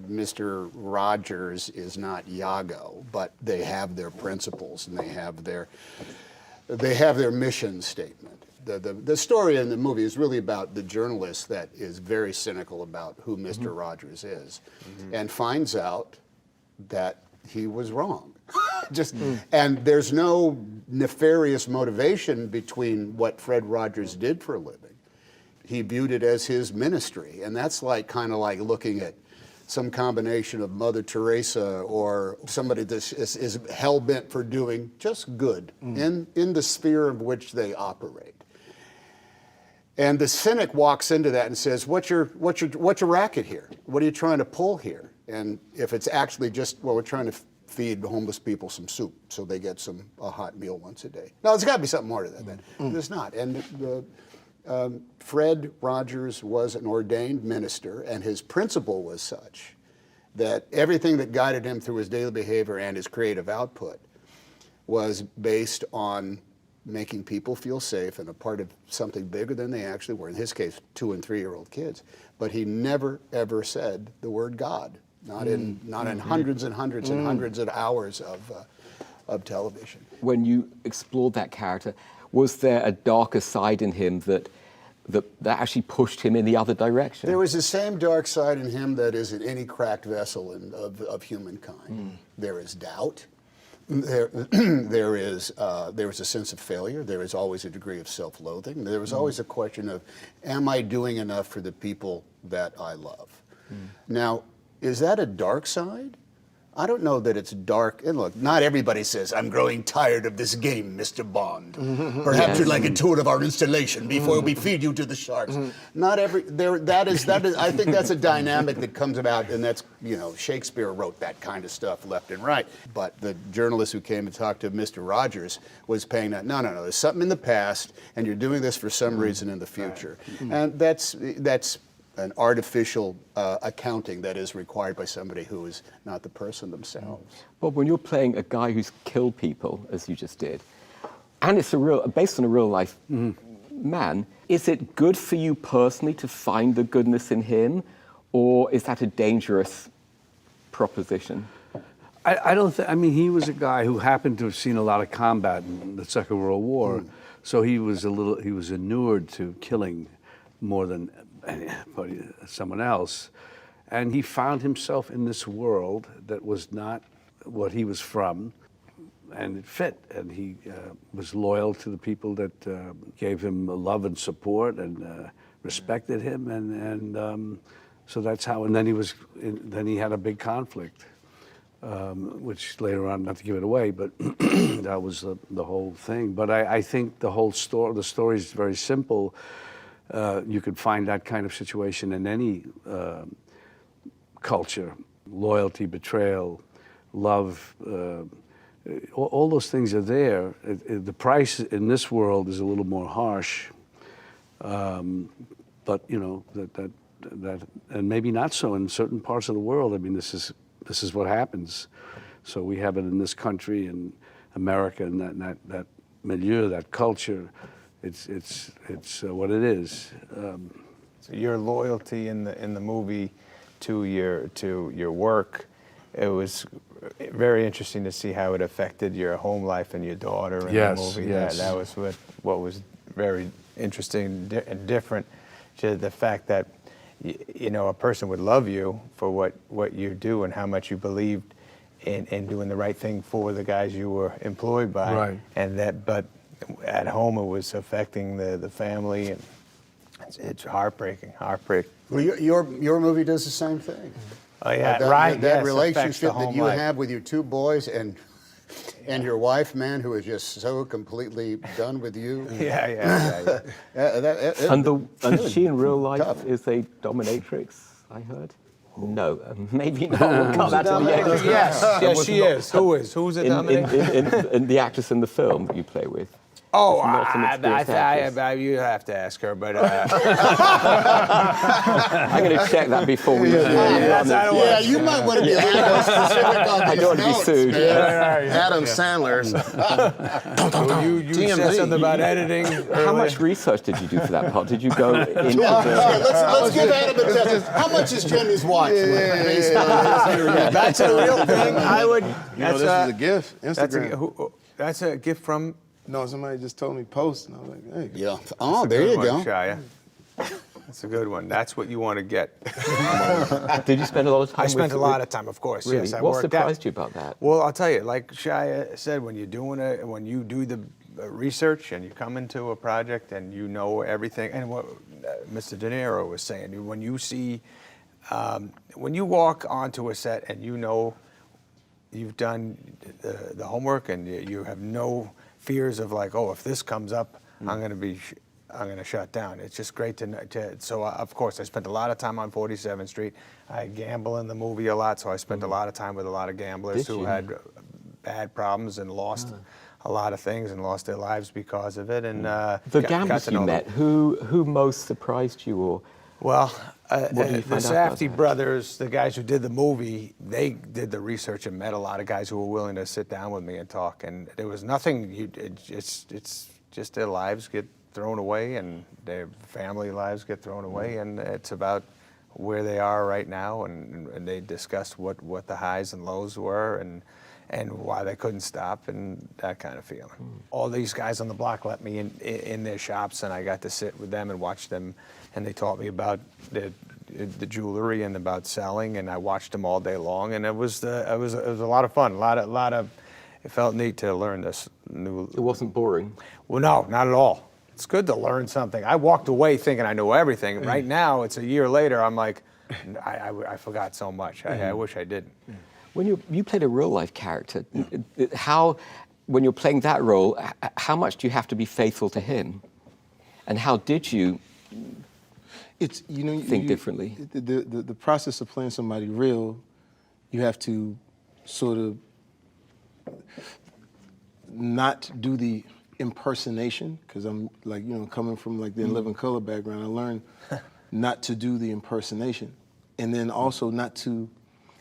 Mr. Rogers is not Iago, but they have their principles and they have their mission statement. The story in the movie is really about the journalist that is very cynical about who Mr. Rogers is, and finds out that he was wrong. And there's no nefarious motivation between what Fred Rogers did for a living. He viewed it as his ministry, and that's like kind of like looking at some combination of Mother Teresa or somebody that is hell-bent for doing just good in the sphere of which they operate. And the cynic walks into that and says, what's your racket here? What are you trying to pull here? And if it's actually just, well, we're trying to feed homeless people some soup so they get a hot meal once a day. No, there's got to be something more to that. There's not. And Fred Rogers was an ordained minister, and his principle was such that everything that guided him through his daily behavior and his creative output was based on making people feel safe and a part of something bigger than they actually were. In his case, 2- and 3-year-old kids. But he never, ever said the word God. Not in hundreds and hundreds and hundreds of hours of television. When you explored that character, was there a darker side in him that actually pushed him in the other direction? There was the same dark side in him that is in any cracked vessel of humankind. There is doubt. There is a sense of failure. There is always a degree of self-loathing. There was always a question of, am I doing enough for the people that I love? Now, is that a dark side? I don't know that it's dark. And look, not everybody says, I'm growing tired of this game, Mr. Bond. Perhaps you'd like a tour of our installation before we feed you to the sharks. Not every, that is, I think that's a dynamic that comes about, and that's, you know, Shakespeare wrote that kind of stuff left and right. But the journalist who came and talked to Mr. Rogers was paying that, no, there's something in the past, and you're doing this for some reason in the future. And that's an artificial accounting that is required by somebody who is not the person themselves. Bob, when you're playing a guy who's killed people, as you just did, and it's based on a real life man, is it good for you personally to find the goodness in him, or is that a dangerous proposition? I don't think, I mean, he was a guy who happened to have seen a lot of combat in the Second World War, so he was inured to killing more than someone else, and he found himself in this world that was not what he was from, and it fit, and he was loyal to the people that gave him love and support and respected him, and so that's how. And then he had a big conflict, which later on, not to give it away, but that was the whole thing. But I think the story is very simple. You could find that kind of situation in any culture. Loyalty, betrayal, love, all those things are there. The price in this world is a little more harsh, but you know, that and maybe not so in certain parts of the world. I mean, this is what happens. So we have it in this country, in America, and that milieu, that culture. It's what it is. So your loyalty in the movie to your work, it was very interesting to see how it affected your home life and your daughter in the movie. Yes. That was what was very interesting and different, to the fact that you know, a person would love you for what you do and how much you believed in doing the right thing for the guys you were employed by. Right. But at home, it was affecting the family, and it's heartbreaking. Well, your movie does the same thing. Oh yeah, That right. That yes, relationship affects the that you home life. have with your two boys and your wife, man, who is just so completely done with you. Yeah. And she in real life tough. is a dominatrix, I heard. No, maybe not. We'll come back to the end. Yes, she is. Who's the dominator? In the actress in the film that you play with. Oh, It's not an experienced actress. you have to ask her, but I'm going to check that before we. Yeah, you might want to be a little more specific on I these don't want to be notes, sued. man. Adam Sandler's. you said something about editing. How much research did you do for that part? Did you go into Okay, the... let's give Adam a test. How much is Jimmy's watch? That's a real thing. I would. You know, this is a gift. Instagram. That's a gift from. No, somebody just told me post, and I was like, hey. Yeah. Oh, there you go. Shia. That's a good one. That's what you want to get. Did you spend a lot of time I spent a lot of time, of course. Really? Yes, I What worked surprised you about that? Well, I'll tell you, like Shia said, when you do the research and you come into a project and you know everything, and what Mr. De Niro was saying, when you see, when you walk onto a set and you know you've done the homework and you have no fears of like, oh, if this comes up, I'm going to shut down. It's just great to know. So of course, I spent a lot of time on 47th Street. I gamble in the movie a lot, so I spent a lot of time with a lot of gamblers who had bad problems and lost a lot of things and lost their lives because of it. And The gamblers you met, who most surprised you, or well, What did you the find out about Safdie that? brothers, the guys who did the movie, they did the research and met a lot of guys who were willing to sit down with me and talk. And there was nothing. It's just their lives get thrown away and their family lives get thrown away, and it's about where they are right now. And they discussed what the highs and lows were and why they couldn't stop and that kind of feeling. All these guys on the block let me in their shops, and I got to sit with them and watch them. And they taught me about the jewelry and about selling, and I watched them all day long, and it was a lot of fun. It felt neat to learn this new. it wasn't boring? Well, no, not at all. It's good to learn something. I walked away thinking I knew everything. Right now, it's a year later. I'm like, I forgot so much. I wish I didn't. When you played a real life character, how, when you're playing that role, how much do you have to be faithful to him? And how did you think differently? The process of playing somebody real, you have to sort of not do the impersonation, because I'm like, coming from like the In Living Color background, I learned not to do the impersonation. And then also not to,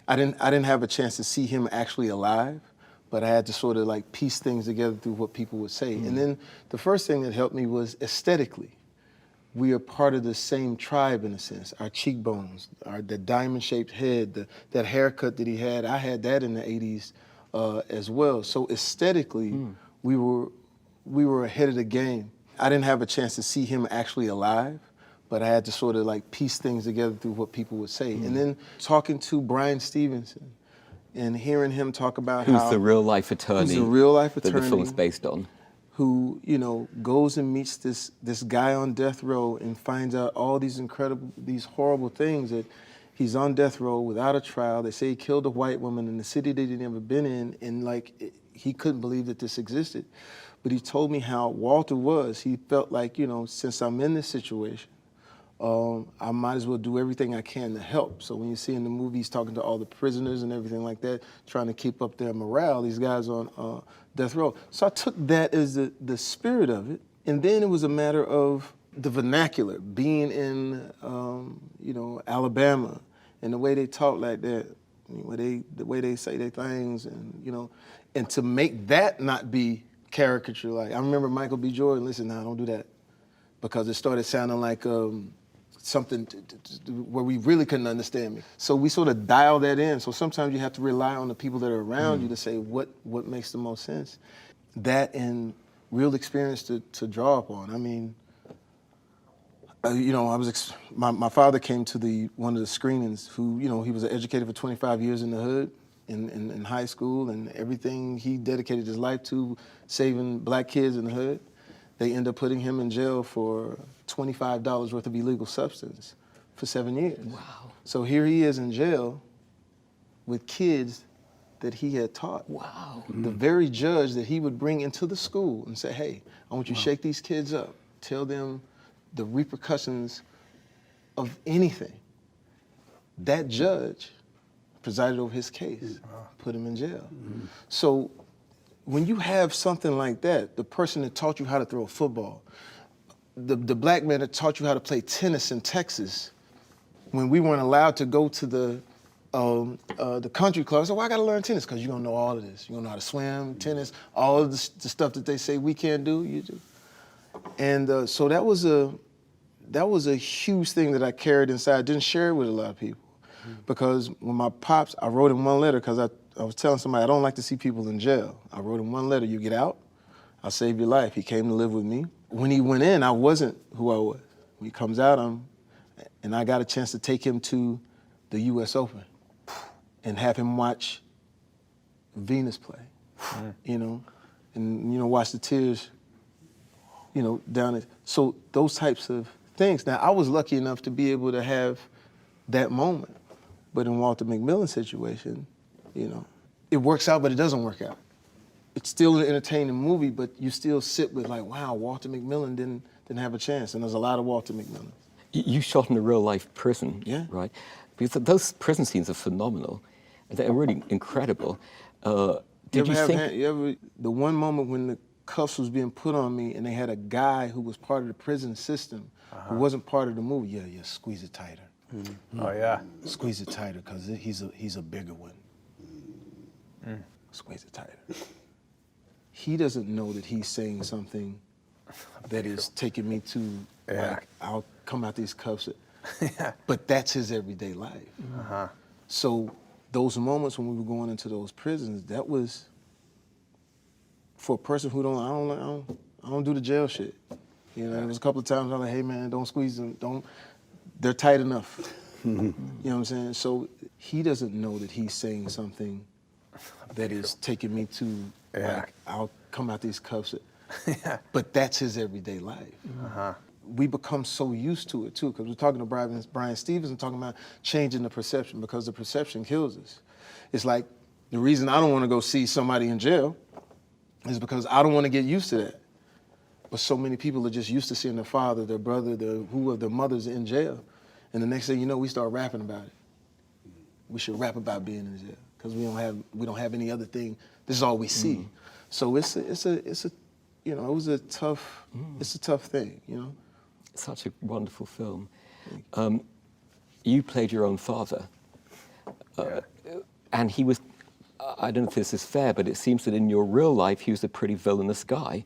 I didn't have a chance to see him actually alive, but I had to sort of like piece things together through what people would say. And then the first thing that helped me was aesthetically. We are part of the same tribe in a sense. Our cheekbones, the diamond-shaped head, that haircut that he had, I had that in the 80s as well. So aesthetically, we were ahead of the game. I didn't have a chance to see him actually alive, but I had to sort of like piece things together through what people would say. And then talking to Brian Stevenson and hearing him talk about Who's the real life attorney? Who's the real life that the attorney film's based on? Who, goes and meets this guy on death row and finds out all these horrible things, that he's on death row without a trial. They say he killed a white woman in the city that he'd never been in, and he couldn't believe that this existed. But he told me how Walter was. He felt like, since I'm in this situation, I might as well do everything I can to help. So when you see in the movie, he's talking to all the prisoners and everything like that, trying to keep up their morale, these guys on death row. So I took that as the spirit of it. And then it was a matter of the vernacular, being in, Alabama, and the way they talk like that, the way they say their things, and to make that not be caricature-like. I remember Michael B. Jordan, listen, now don't do that, because it started sounding like something where we really couldn't understand me. So we sort of dial that in. So sometimes you have to rely on the people that are around you to say what makes the most sense. That and real experience to draw upon. I mean, my father came to one of the screenings who, he was educated for 25 years in the hood, in high school, and everything he dedicated his life to, saving black kids in the hood. They end up putting him in jail for $25 worth of illegal substance for 7 years. Wow. So here he is in jail with kids that he had taught. Wow. The very judge that he would bring into the school and say, hey, I want you to shake these kids up, tell them the repercussions of anything. That judge presided over his case, put him in jail. So when you have something like that, the person that taught you how to throw a football, the black man that taught you how to play tennis in Texas, when we weren't allowed to go to the country club, I said, well, I got to learn tennis, because you don't know all of this. You don't know how to swim, tennis, all of the stuff that they say we can't do, you do. And so that was a huge thing that I carried inside. I didn't share it with a lot of people, because when my pops, I wrote him one letter, because I was telling somebody, I don't like to see people in jail. I wrote him one letter, you get out, I'll save your life. He came to live with me. When he went in, I wasn't who I was. When he comes out, and I got a chance to take him to the US Open and have him watch Venus play, and watch the tears, down it. So those types of things. Now, I was lucky enough to be able to have that moment, but in Walter McMillan's situation, it works out, but it doesn't work out. It's still an entertaining movie, but you still sit with like, wow, Walter McMillan didn't have a chance, and there's a lot of Walter McMillan. You shot in a real life prison, Yeah. right? Because those prison scenes are phenomenal. They're really incredible. Did you think? The one moment when the cuffs was being put on me and they had a guy who was part of the prison system who wasn't part of the movie, yeah, squeeze it tighter. Oh, yeah. Squeeze it tighter, because he's a bigger one. Squeeze it tighter. He doesn't know that he's saying something that is taking me to, like, I'll come out these cuffs. But that's his everyday life. So those moments when we were going into those prisons, that was, for a person who I don't do the jail shit. There was a couple of times I was like, hey man, don't squeeze them, they're tight enough. You know what I'm saying? So he doesn't know that he's saying something that is taking me to, like, I'll come out these cuffs. But that's his everyday life. We become so used to it too, because we're talking to Brian Stevenson, talking about changing the perception, because the perception kills us. It's like The reason I don't want to go see somebody in jail is because I don't want to get used to that. But so many people are just used to seeing their father, their brother, their mothers in jail. And the next thing you know, we start rapping about it. We should rap about being in jail because we don't have any other thing. This is all we see. So it's a you know, it's a tough thing, you know. Such a wonderful film. You played your own father, and he was. I don't know if this is fair, but it seems that in your real life he was a pretty villainous guy.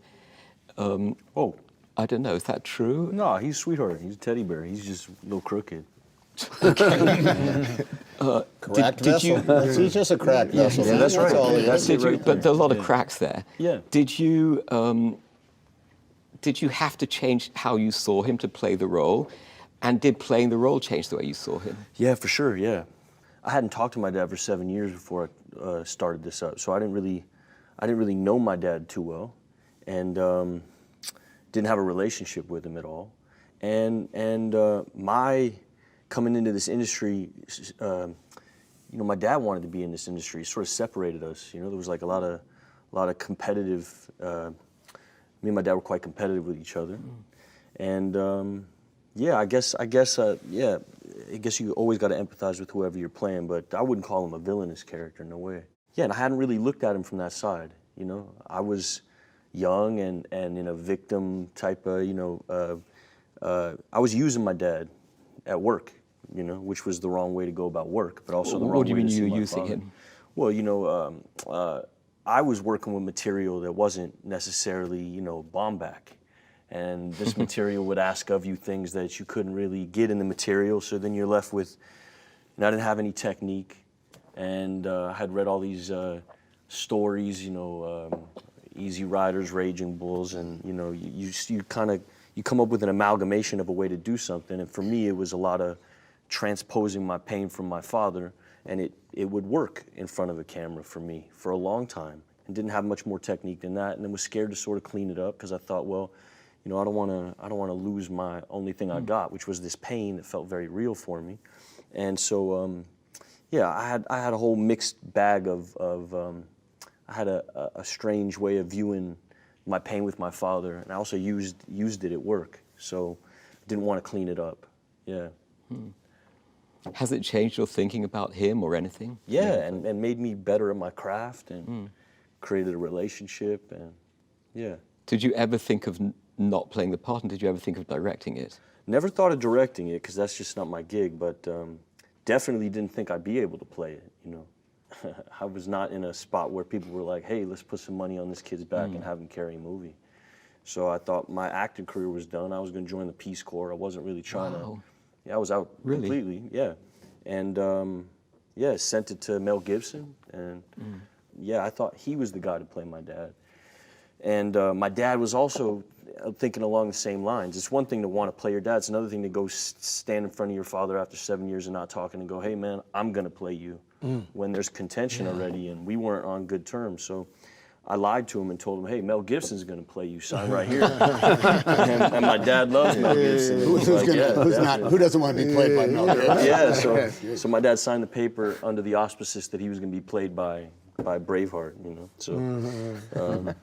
Oh, I don't know. Is that true? no, he's a sweetheart. He's a teddy bear. He's just a little crooked. Cracked did you- vessel. He's just a cracked vessel. yeah, that's right. all he That's is. it right But there are a lot of Yeah. cracks there. Yeah. Did you have to change how you saw him to play the role? And did playing the role change the way you saw him? Yeah, for sure. Yeah, I hadn't talked to my dad for 7 years before I started this up, so I didn't really know my dad too well, and didn't have a relationship with him at all. And my coming into this industry, you know, my dad wanted to be in this industry. It sort of separated us. You know, there was like a lot of competitive. Me and my dad were quite competitive with each other, and yeah, I guess you always got to empathize with whoever you're playing, but I wouldn't call him a villainous character, no way. Yeah, and I hadn't really looked at him from that side. You know, I was young and in a victim type of, you know, I was using my dad at work, you know, which was the wrong way to go about work, but also the wrong way What do you mean to see you were my using father. him? Well, you know, I was working with material that wasn't necessarily, you know, bomb-back. And this material would ask of you things that you couldn't really get in the material, so then you're left with, and I didn't have any technique, and I had read all these stories, you know, Easy Riders, Raging Bulls, and you know, you come up with an amalgamation of a way to do something, and for me it was a lot of transposing my pain from my father, and it would work in front of a camera for me for a long time, and didn't have much more technique than that, and then was scared to sort of clean it up because I thought, well, you know, I don't want to lose my only thing I got, which was this pain that felt very real for me, and so yeah, I had a whole mixed bag of I had a strange way of viewing my pain with my father, and I also used it at work, so didn't want to clean it up. Yeah. Has it changed your thinking about him or anything? Yeah, and made me better at my craft, and created a relationship, and yeah. Did you ever think of not playing the part, and did you ever think of directing it? Never thought of directing it, because that's just not my gig, but definitely didn't think I'd be able to play it, you know. I was not in a spot where people were like, hey, let's put some money on this kid's back and have him carry a movie. So I thought my acting career was done. I was going to join the Peace Corps. I wasn't really trying to. Yeah, I was out completely. Yeah, and yeah, sent it to Mel Gibson, and yeah, I thought he was the guy to play my dad. And my dad was also thinking along the same lines. It's one thing to want to play your dad. It's another thing to go stand in front of your father after 7 years and not talking and go, hey, man, I'm going to play you, when there's contention already and we weren't on good terms. So I lied to him and told him, hey, Mel Gibson's going to play you, sign right here. and my dad loves Mel Gibson. Who doesn't want to be played by Mel Gibson? Yeah, so my dad signed the paper under the auspices that he was going to be played by Braveheart, you know. So.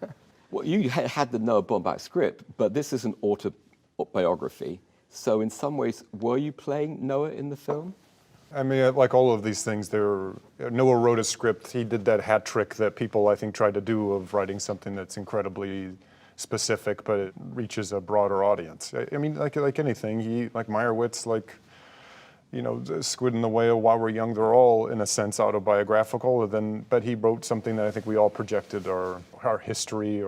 Well, you had the Noah Baumbach script, but this is an autobiography. So in some ways, were you playing Noah in the film? I mean, like all of these things, Noah wrote a script. He did that hat trick that people, I think, try to do of writing something that's incredibly specific, but it reaches a broader audience. I mean, like anything, like Meyerowitz, like, you know, Squid and the Whale, While We're Young, they're all, in a sense, autobiographical. But he wrote something that I think we all projected our history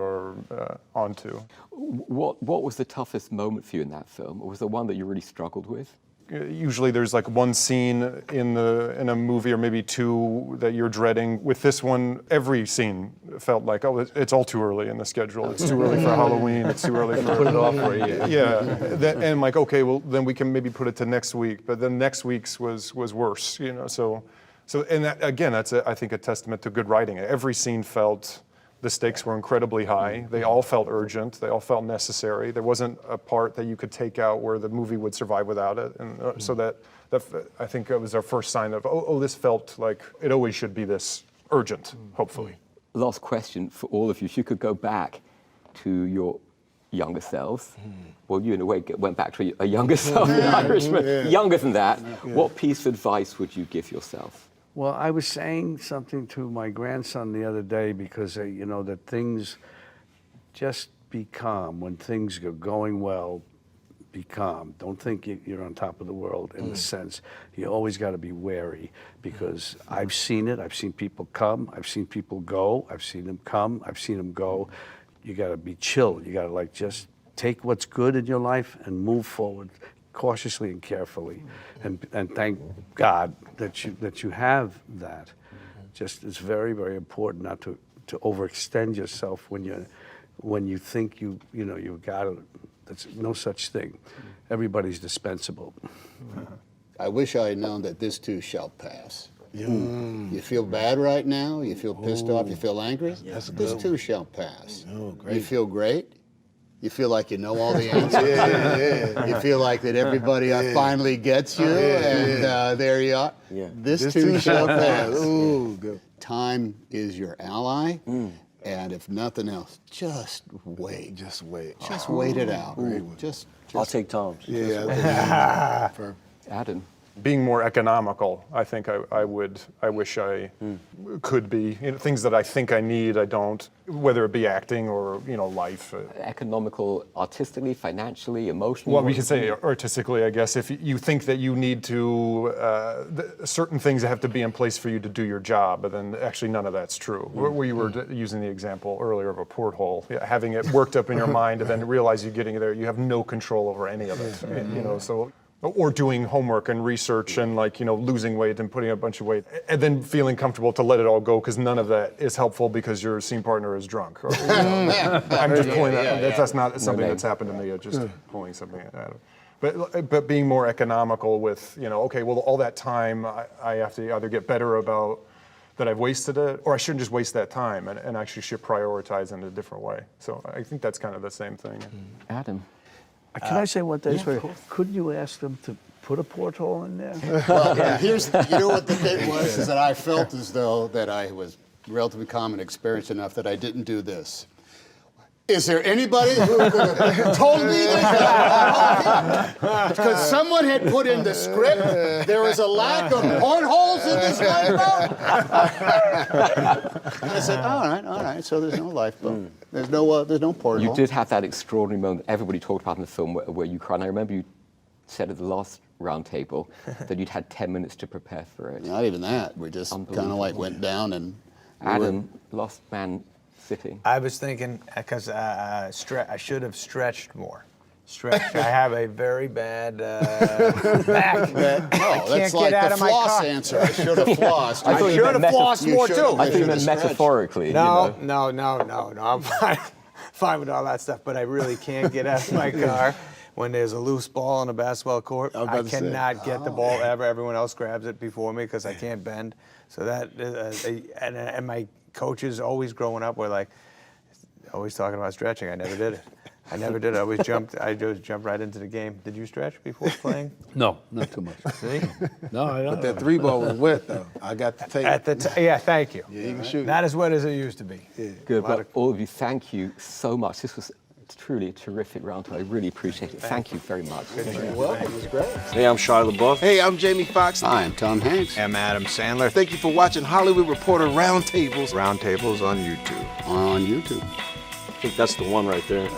onto. What was the toughest moment for you in that film? Or was there one that you really struggled with? Usually there's like one scene in a movie or maybe two that you're dreading. With this one, every scene felt like, oh, it's all too early in the schedule. It's too early for Halloween. It's too early for... Put it off for a year. Yeah, and I'm like, okay, well, then we can maybe put it to next week. But then next week's was worse, you know, so and that, again, that's, I think, a testament to good writing. Every scene felt... The stakes were incredibly high. They all felt urgent. They all felt necessary. There wasn't a part that you could take out where the movie would survive without it. And so that I think it was our first sign of, oh, this felt like it always should be this urgent, hopefully. Last question for all of you. If you could go back to your younger selves, well, you in a way went back to a younger self, an Irishman, younger than that. What piece of advice would you give yourself? Well, I was saying something to my grandson the other day because, that things just be calm. When things are going well, be calm. Don't think you're on top of the world in the sense. You always got to be wary because I've seen it. I've seen people come. I've seen people go. I've seen them come. I've seen them go. You got to be chill. You got to just take what's good in your life and move forward cautiously and carefully. And thank God that you have that. Just it's very, very important not to overextend yourself when you think you've got it. There's no such thing. Everybody's dispensable. I wish I had known that this too shall pass. You feel bad right now? You feel pissed off? You feel angry? This too shall pass. You feel great? You feel like you know all the answers? You feel like that everybody finally gets you, and there you are. This too shall pass. Time is your ally. And if nothing else, just wait. Just wait. Just wait it out. Just I'll take Tom's. Adam? Being more economical, I think I wish I could be. Things that I think I need, I don't, whether it be acting or, life. Economical, artistically, financially, emotionally? Well, we could say artistically, I guess. If you think that you need to, certain things have to be in place for you to do your job, but then actually none of that's true. We were using the example earlier of a porthole. Having it worked up in your mind and then realize you're getting there, you have no control over any of it. So. Or doing homework and research and losing weight and putting a bunch of weight and then feeling comfortable to let it all go because none of that is helpful because your scene partner is drunk. Or, I'm just pulling that. That's not something that's happened to me. It's just pulling something out of it. But being more economical with, okay, well, all that time I have to either get better about that I've wasted it or I shouldn't just waste that time and actually should prioritize in a different way. So I think that's kind of the same thing. Adam? Can I say one thing? Couldn't you ask them to put a porthole in there? Well, you know what the thing was, is that I felt as though that I was relatively calm and experienced enough that I didn't do this. Is there anybody who could have told me this? Because someone had put in the script, there was a lack of portholes in this lifeboat. And I said, all right, so there's no lifeboat. There's no porthole. You did have that extraordinary moment everybody talked about in the film where you cried. And I remember you said at the last Roundtable that you'd had 10 minutes to prepare for it. Not even that. We just kind of went down and... Adam, last man sitting. I was thinking, because I should have stretched more. I have a very bad back. I can't get out of my car. Answer. I should have flossed. I should have flossed more too. I think that metaphorically. No. I'm fine with all that stuff, but I really can't get out of my car when there's a loose ball on a basketball court. I cannot get the ball ever. Everyone else grabs it before me because I can't bend. So that and my coaches always growing up were like always talking about stretching. I never did it. I always jumped right into the game. Did you stretch before playing? No, not too much. See? No, I don't. But that 3-ball was wet, though. I got the tape. Yeah, thank you. Yeah, you can shoot. Not as wet as it used to be. Yeah. Good, but all of you, thank you so much. This was truly a terrific round. I really appreciate it. Thank you very much. You're welcome. It was great. Hey, I'm Shia LaBeouf. Hey, I'm Jamie Foxx. Hi, I'm Tom Hanks. I'm Adam Sandler. Thank you for watching Hollywood Reporter Roundtables. Roundtables on YouTube. On YouTube. I think that's the one right there.